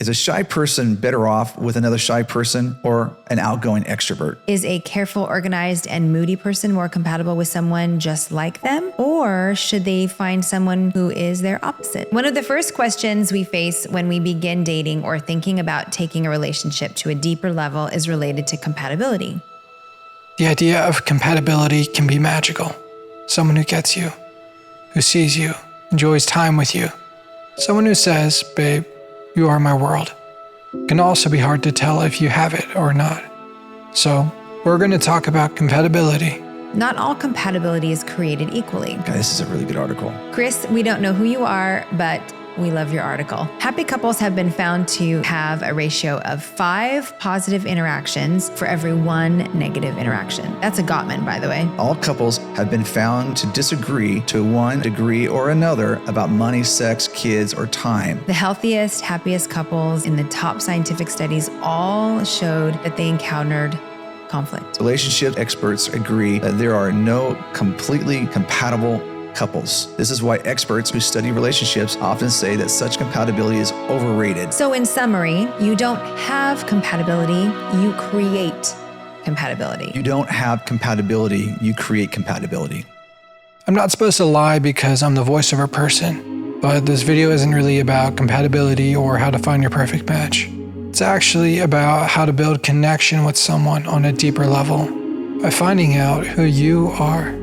Is a shy person better off with another shy person or an outgoing extrovert? Is a careful, organized, and moody person more compatible with someone just like them? Or should they find someone who is their opposite? One of the first questions we face when we begin dating or thinking about taking a relationship to a deeper level is related to compatibility. The idea of compatibility can be magical. Someone who gets you, who sees you, enjoys time with you. Someone who says, babe, you are my world. Can also be hard to tell if you have it or not. So, we're going to talk about compatibility. Not all compatibility is created equally. God, this is a really good article. Chris, we don't know who you are, but we love your article. Happy couples have been found to have a ratio of 5 positive interactions for every 1 negative interaction. That's a Gottman, by the way. All couples have been found to disagree to one degree or another about money, sex, kids, or time. The healthiest, happiest couples in the top scientific studies all showed that they encountered conflict. Relationship experts agree that there are no completely compatible couples. This is why experts who study relationships often say that such compatibility is overrated. So in summary, you don't have compatibility, you create compatibility. You don't have compatibility, you create compatibility. I'm not supposed to lie because I'm the voiceover person, but this video isn't really about compatibility or how to find your perfect match. It's actually about how to build connection with someone on a deeper level by finding out who you are.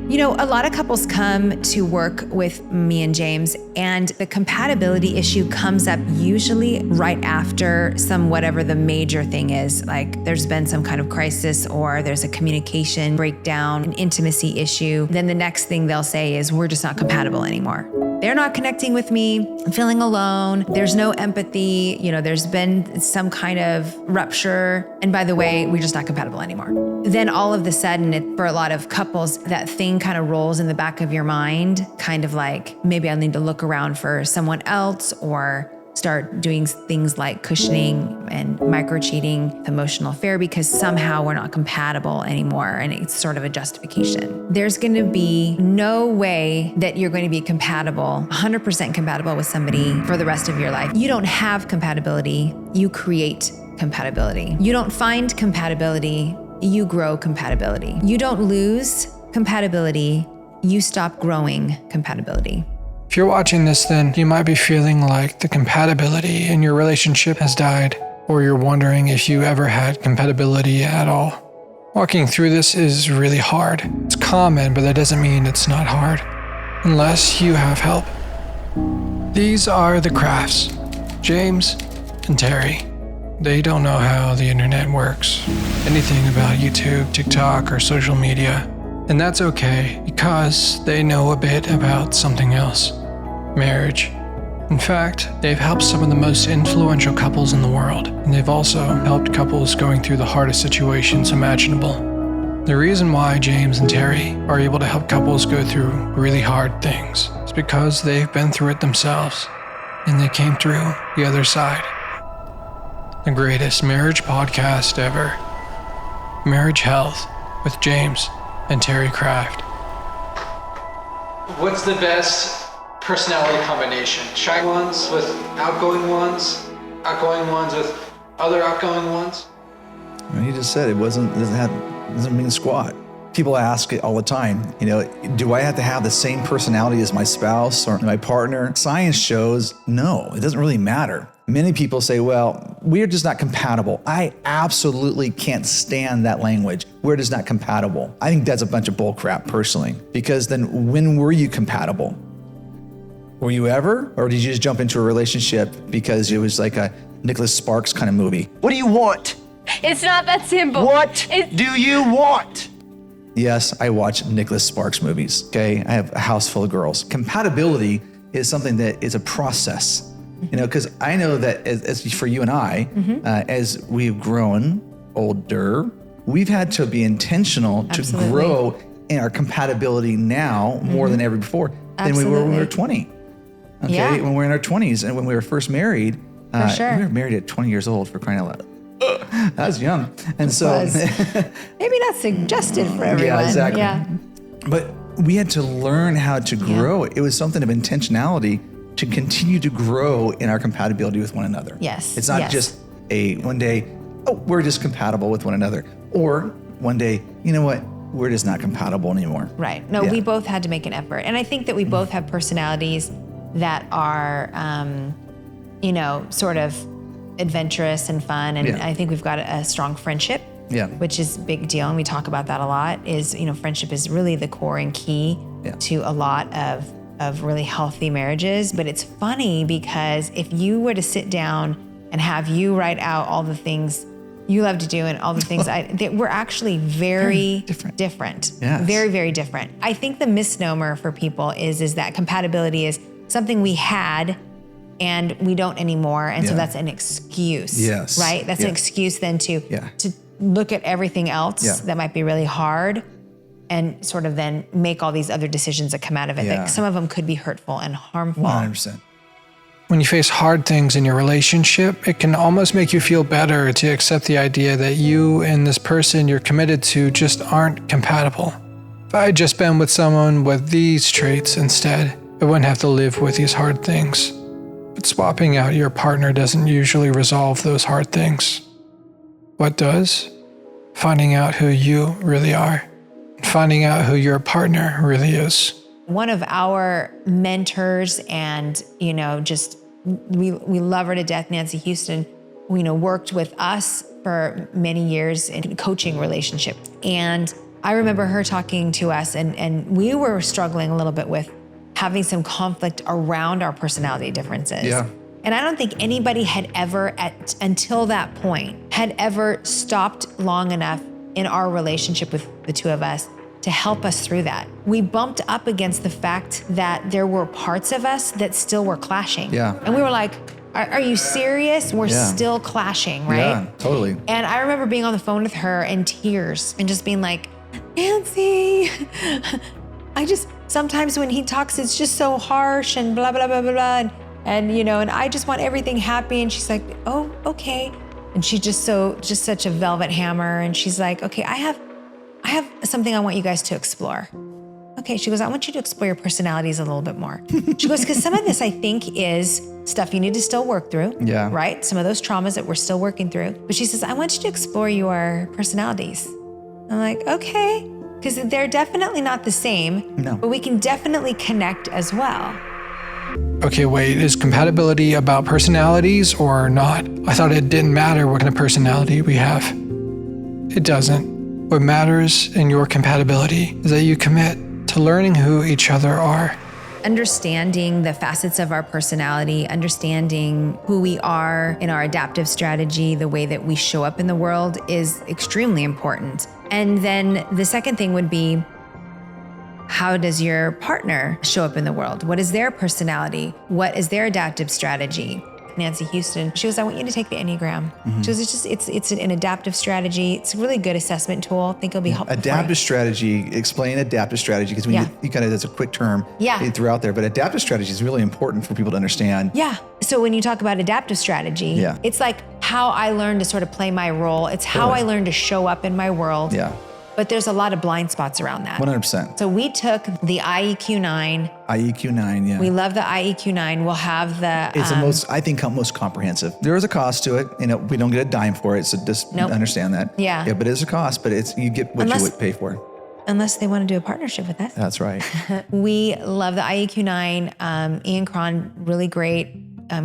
You know, a lot of couples come to work with me and James, and the compatibility issue comes up usually right after some whatever the major thing is. Like there's been some kind of crisis or there's a communication breakdown, an intimacy issue. Then the next thing they'll say is, we're just not compatible anymore. They're not connecting with me. I'm feeling alone. There's no empathy. You know, there's been some kind of rupture. And by the way, we're just not compatible anymore. Then all of a sudden, for a lot of couples, that thing kind of rolls in the back of your mind, kind of like, maybe I'll need to look around for someone else or start doing things like cushioning and micro-cheating, emotional affair, because somehow we're not compatible anymore. And it's sort of a justification. There's going to be no way that you're going to be compatible, 100% compatible with somebody for the rest of your life. You don't have compatibility, you create compatibility. You don't find compatibility, you grow compatibility. You don't lose compatibility, you stop growing compatibility. If you're watching this, then you might be feeling like the compatibility in your relationship has died, or you're wondering if you ever had compatibility at all. Walking through this is really hard. It's common, but that doesn't mean it's not hard, unless you have help. These are the Crafts, James and Teri. They don't know how the internet works, anything about YouTube, TikTok, or social media. And that's okay, because they know a bit about something else. Marriage. In fact, they've helped some of the most influential couples in the world, and they've also helped couples going through the hardest situations imaginable. The reason why James and Teri are able to help couples go through really hard things is because they've been through it themselves, and they came through the other side. The greatest marriage podcast ever. Marriage Health with James and Teri Craft. What's the best personality combination? Shy ones with outgoing ones with other outgoing ones? And you just said it doesn't mean squat. People ask it all the time, do I have to have the same personality as my spouse or my partner? Science shows no, it doesn't really matter. Many people say, well, we're just not compatible. I absolutely can't stand that language. We're just not compatible. I think that's a bunch of bull crap personally, because then when were you compatible? Were you ever? Or did you just jump into a relationship because it was like a Nicholas Sparks kind of movie? What do you want? It's not that simple. What do you want? Yes, I watch Nicholas Sparks movies, okay? I have a house full of girls. Compatibility is something that is a process. Because I know that as for you and I, as we've grown older, we've had to be intentional to grow in our compatibility now more than ever before than we were when we were 20. Okay, Yeah. when we were in our 20s and when we were first married, For sure. we were married at 20 years old, for crying out loud. That was young. And so Maybe not suggested for everyone. Yeah, exactly. Yeah. But we had to learn how to grow. It was something of intentionality to continue to grow in our compatibility with one another. Yes, It's not yes. just one day, oh, we're just compatible with one another. Or one day, you know what? We're just not compatible anymore. Right. No, Yeah. we both had to make an effort. And I think that we both have personalities that are, sort of adventurous and fun. And Yeah. I think we've got a strong friendship, Yeah. which is a big deal. And we talk about that a lot is, friendship is really the core and key Yeah. to a lot of really healthy marriages. But it's funny because if you were to sit down and have you write out all the things you love to do and all the things we're actually very different. Yes. Very, very different. I think the misnomer for people is that compatibility is something we had and we don't anymore. And so Yeah. that's an excuse. Yes. Right? That's Yeah. an excuse then to Yeah. look at everything else Yeah. that might be really hard and sort of then make all these other decisions that come out of it. Yeah. Like some of them could be hurtful and harmful. 100%. When you face hard things in your relationship, it can almost make you feel better to accept the idea that you and this person you're committed to just aren't compatible. If I had just been with someone with these traits instead, I wouldn't have to live with these hard things. But swapping out your partner doesn't usually resolve those hard things. What does? Finding out who you really are. Finding out who your partner really is. One of our mentors and, just we love her to death, Nancy Houston, worked with us for many years in a coaching relationship. And I remember her talking to us and we were struggling a little bit with having some conflict around our personality differences. Yeah. And I don't think anybody had ever, until that point, had ever stopped long enough in our relationship with the two of us to help us through that. We bumped up against the fact that there were parts of us that still were clashing. Yeah. And we were like, are you serious? We're Yeah. still clashing, right? Yeah, totally. And I remember being on the phone with her in tears and just being like, Nancy, sometimes when he talks, it's just so harsh and blah, blah, blah, blah, blah. And I just want everything happy. And she's like, oh, okay. And she's just such a velvet hammer. And she's like, okay, I have something I want you guys to explore. Okay, she goes, I want you to explore your personalities a little bit more. She goes, because some of this I think is stuff you need to still work through, Yeah. right? Some of those traumas that we're still working through. But she says, I want you to explore your personalities. I'm like, okay, because they're definitely not the same, No. but we can definitely connect as well. Okay, wait, is compatibility about personalities or not? I thought it didn't matter what kind of personality we have. It doesn't. What matters in your compatibility is that you commit to learning who each other are. Understanding the facets of our personality, understanding who we are in our adaptive strategy, the way that we show up in the world is extremely important. And then the second thing would be, how does your partner show up in the world? What is their personality? What is their adaptive strategy? Nancy Houston, she goes, I want you to take the Enneagram. She goes, it's an adaptive strategy. It's a really good assessment tool. I think it'll be helpful. Adaptive strategy, explain adaptive strategy, because you kind of, that's a quick term Yeah. you threw out there, but adaptive strategy is really important for people to understand. Yeah. So when you talk about adaptive strategy, Yeah. it's like how I learned to sort of play my role. It's how Totally. I learned to show up in my world. Yeah, But there's a lot of blind spots around that. 100%. So we took the IEQ9. IEQ9, yeah. We love the IEQ9. We'll have the... It's the most comprehensive. There is a cost to it. We don't get a dime for it, so just Nope. understand that. Yeah. Yeah, but it's a cost, but you get what you would pay for. Unless they want to do a partnership with us. That's right. We love the IEQ9. Ian Cron, really great.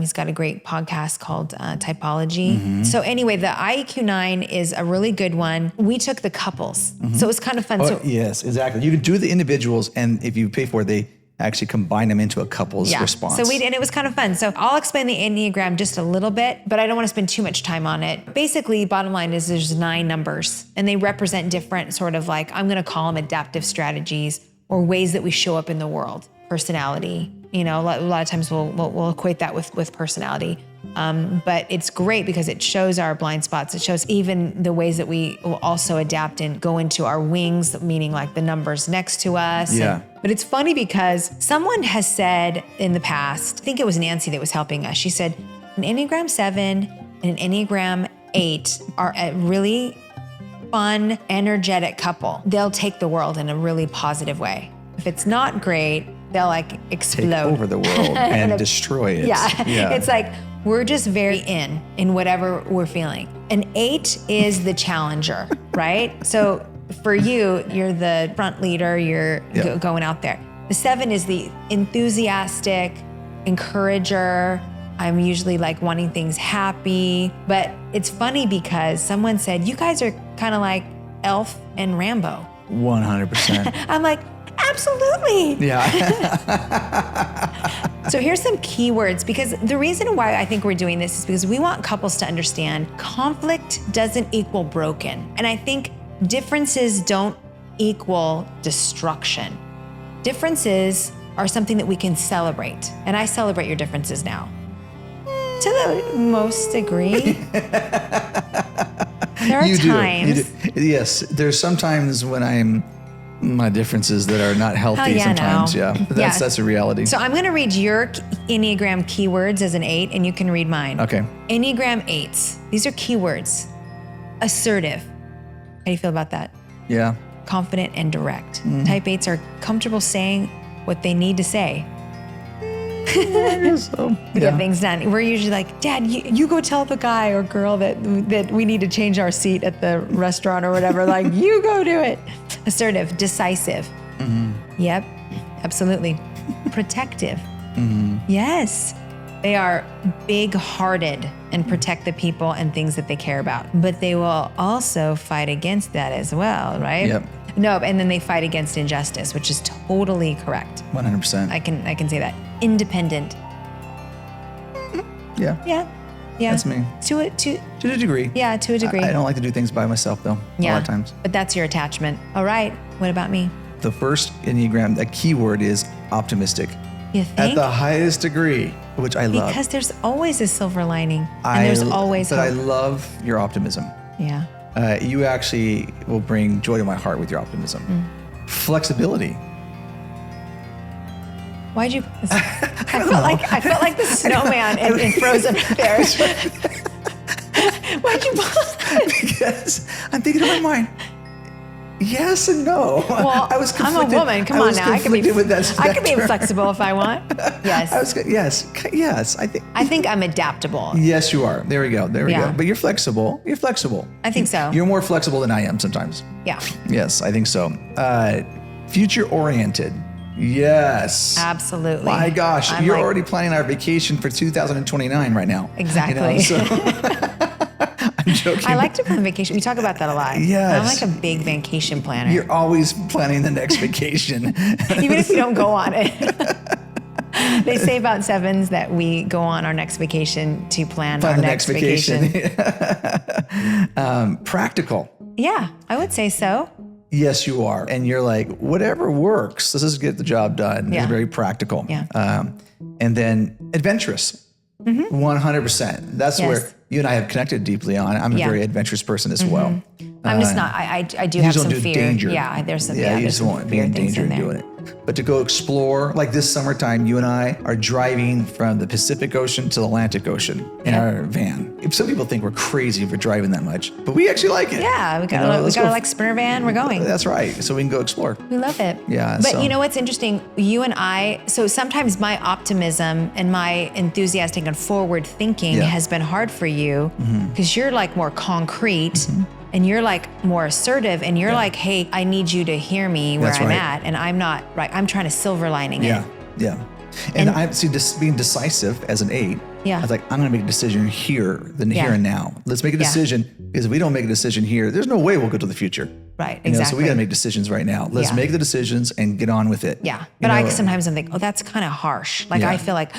He's got a great podcast called Typology. So anyway, the IEQ9 is a really good one. We took the couples. So it was kind of fun. So Yes, exactly. You can do the individuals, and if you pay for it, they actually combine them into a couple's response. So and it was kind of fun. So I'll explain the Enneagram just a little bit, but I don't want to spend too much time on it. Basically, bottom line is there's 9 numbers, and they represent different sort of like, I'm going to call them adaptive strategies or ways that we show up in the world. Personality, a lot of times we'll equate that with personality. But it's great because it shows our blind spots. It shows even the ways that we will also adapt and go into our wings, meaning like the numbers next to us. Yeah. But it's funny because someone has said in the past, I think it was Nancy that was helping us. She said, an Enneagram 7 and an Enneagram 8 are a really fun, energetic couple. They'll take the world in a really positive way. If it's not great, they'll like explode. Take over the world and destroy it. Yeah. It's like we're just very in whatever we're feeling. An 8 is the challenger, right? So for you, you're the front leader, you're going out there. The 7 is the enthusiastic encourager. I'm usually like wanting things happy. But it's funny because someone said, you guys are kind of like Elf and Rambo. 100%. I'm like, absolutely. Yeah. So here's some keywords, because the reason why I think we're doing this is because we want couples to understand conflict doesn't equal broken. And I think differences don't equal destruction. Differences are something that we can celebrate. And I celebrate your differences now. To the most degree. There are You times. do. Yes, there's sometimes when my differences that are not healthy yeah, sometimes. no. Yeah, that's a reality. So I'm going to read your Enneagram keywords as an 8, and you can read mine. Okay. Enneagram 8s. These are keywords. Assertive. How do you feel about that? Yeah. Confident and direct. Type 8s are comfortable saying what they need to say. So, Get things done. We're usually like, Dad, you go tell the guy or girl that we need to change our seat at the restaurant or whatever. Like, you go do it. Assertive, decisive. Yep, absolutely. Protective. Yes. They are big-hearted and protect the people and things that they care about. But they will also fight against that as well, right? Yep. No, and then they fight against injustice, which is totally correct. 100%. I can say that. Independent. Yeah. Yeah. That's me. To a degree. Yeah, to a degree. I don't like to do things by myself though. A lot of times. But that's your attachment. All right. What about me? The first Enneagram, the key word is optimistic. You think? At the highest degree, which I love. Because there's always a silver lining. And there's always But hope. I love your optimism. Yeah. You actually will bring joy to my heart with your optimism. Flexibility. Why'd you? I felt like the snowman in Frozen there. Why'd you? Because I'm thinking in my mind, yes and no. Well, I was I'm a conflicted. woman. Come on now. I can be with that spectrum. flexible if I want. Yes. Yes. I think I'm adaptable. Yes, you are. There we go. Yeah. But you're flexible. I think so. You're more flexible than I am sometimes. Yeah. Yes, I think so. Future oriented. Yes. Absolutely. My gosh, I'm you're like- already planning our vacation for 2029 right now. Exactly. So I'm joking. I like to plan vacation. We talk about that a lot. Yes. I'm like a big vacation planner. You're always planning the next vacation. Even if you don't go on it. They say about 7s that we go on our next vacation to plan our the next vacation. Practical. Yeah, I would say so. Yes, you are. And you're like, whatever works, let's just get the job done. Yeah. It's very practical. Yeah. And then adventurous. 100%. That's Yes. where you and I have connected deeply on. I'm a very adventurous person as well. I'm just not. I do You have just some don't do fear. danger. Yeah, there's some. You there's just some won't be fear in things danger in in there. doing it. But to go explore, like this summertime, you and I are driving from the Pacific Ocean to the Atlantic Ocean in our van. Some people think we're crazy for driving that much, but we actually like it. Yeah, we got a like sprinter van. We're going. That's right. So we can go explore. We love it. Yeah, But so- you know what's interesting? You and I, so sometimes my optimism and my enthusiastic and forward thinking Yeah. has been hard for you because you're like more concrete and you're like more assertive and you're like, hey, I need you to hear me where That's I'm right. at. And I'm not, right? I'm trying to silver lining Yeah. it. Yeah. And I see this being decisive as an 8. Yeah. I was like, I'm going to make a decision here, Yeah. here and now. Let's make a Yeah. decision because if we don't make a decision here, there's no way we'll go to the future. Right, You know, so exactly. we got to make decisions right now. Let's Yeah. make the decisions and get on with it. Yeah. You But know, I sometimes I'm think, oh, that's kind of harsh. Like Yeah. I feel like,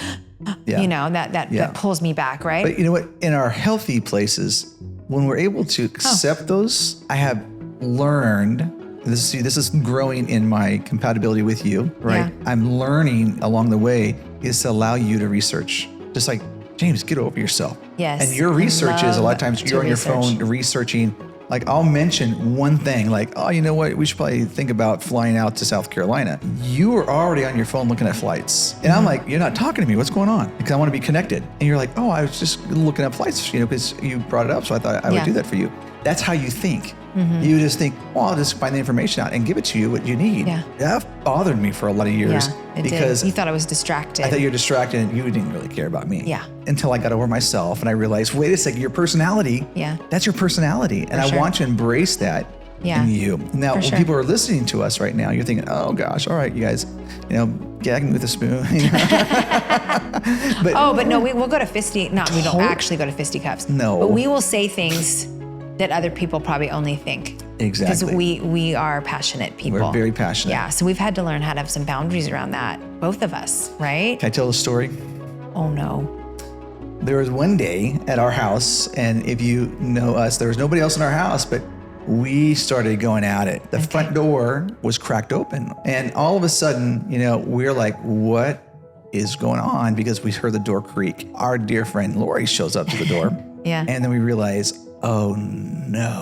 Yeah. you know, that pulls me back, right? But you know what? In our healthy places, when we're able to accept those, I have learned. This is growing in my compatibility with you, right? Yeah. I'm learning along the way is to allow you to research. Just like, James, get over yourself. Yes, And your I research is a lot of love times to you're on your research. phone researching. Like I'll mention one thing, like, oh, you know what? We should probably think about flying out to South Carolina. You are already on your phone looking at flights. And I'm like, you're not talking to me. What's going on? Because I want to be connected. And you're like, oh, I was just looking at flights, you know, because you brought it up. So I thought I would Yeah. do that for you. That's how you think. You just think, well, I'll just find the information out and give it to you what you need. Yeah. That bothered me for a lot of years It because did. You thought I was distracted. I thought you were distracted and you didn't really care about me. Yeah. Until I got over myself and I realized, wait a second, your personality, that's your personality. And I want to embrace that in you. Now, when people are listening to us right now, you're thinking, oh gosh, all right, you guys, gag me with a spoon. But no, we'll go to we don't actually go to fisticuffs. No. But we will say things that other people probably only think. Exactly. Because we are passionate people. We're very passionate. Yeah, so we've had to learn how to have some boundaries around that, both of us, right? Can I tell a story? Oh no. There was one day at our house, and if you know us, there was nobody else in our house, but we started going at it. The front door was cracked open, and all of a sudden, we're like, what is going on? Because we heard the door creak. Our dear friend Lori shows up to the door. Yeah. And then we realize, oh no.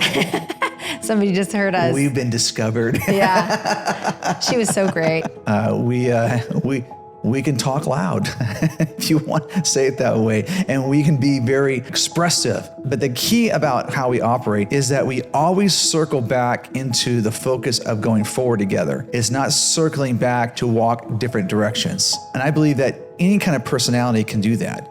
Somebody just heard us. We've been discovered. Yeah. She was so great. We can talk loud, if you want to say it that way, and we can be very expressive. But the key about how we operate is that we always circle back into the focus of going forward together. It's not circling back to walk different directions. And I believe that any kind of personality can do that.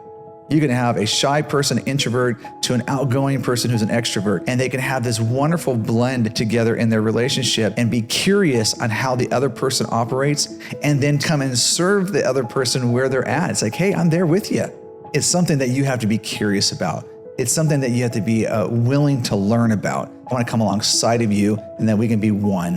You can have a shy person, introvert, to an outgoing person who's an extrovert, and they can have this wonderful blend together in their relationship and be curious on how the other person operates and then come and serve the other person where they're at. It's like, hey, I'm there with you. It's something that you have to be curious about. It's something that you have to be willing to learn about. I want to come alongside of you and that we can be one.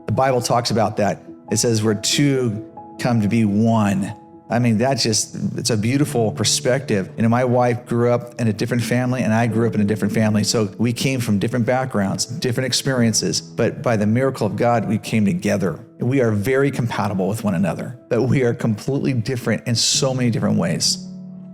The Bible talks about that. It says where two come to be one. I mean, it's a beautiful perspective. My wife grew up in a different family and I grew up in a different family. So we came from different backgrounds, different experiences, but by the miracle of God, we came together. We are very compatible with one another, but we are completely different in so many different ways.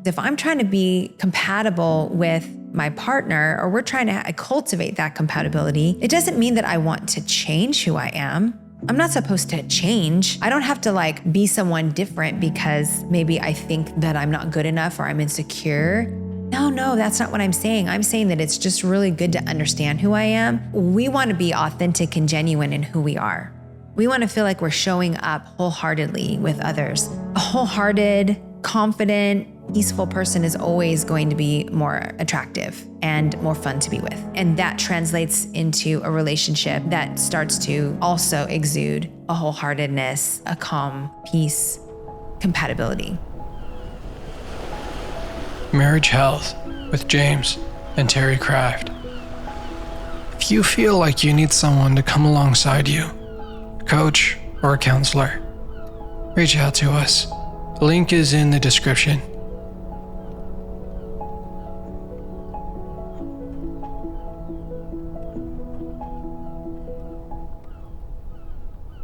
If I'm trying to be compatible with my partner, or we're trying to cultivate that compatibility, it doesn't mean that I want to change who I am. I'm not supposed to change. I don't have to be someone different because maybe I think that I'm not good enough or I'm insecure. No, that's not what I'm saying. I'm saying that it's just really good to understand who I am. We want to be authentic and genuine in who we are. We want to feel like we're showing up wholeheartedly with others. A wholehearted, confident, peaceful person is always going to be more attractive and more fun to be with. And that translates into a relationship that starts to also exude a wholeheartedness, a calm, peace, compatibility. Marriage Health with James and Teri Craft. If you feel like you need someone to come alongside you, a coach or a counselor, reach out to us. The link is in the description.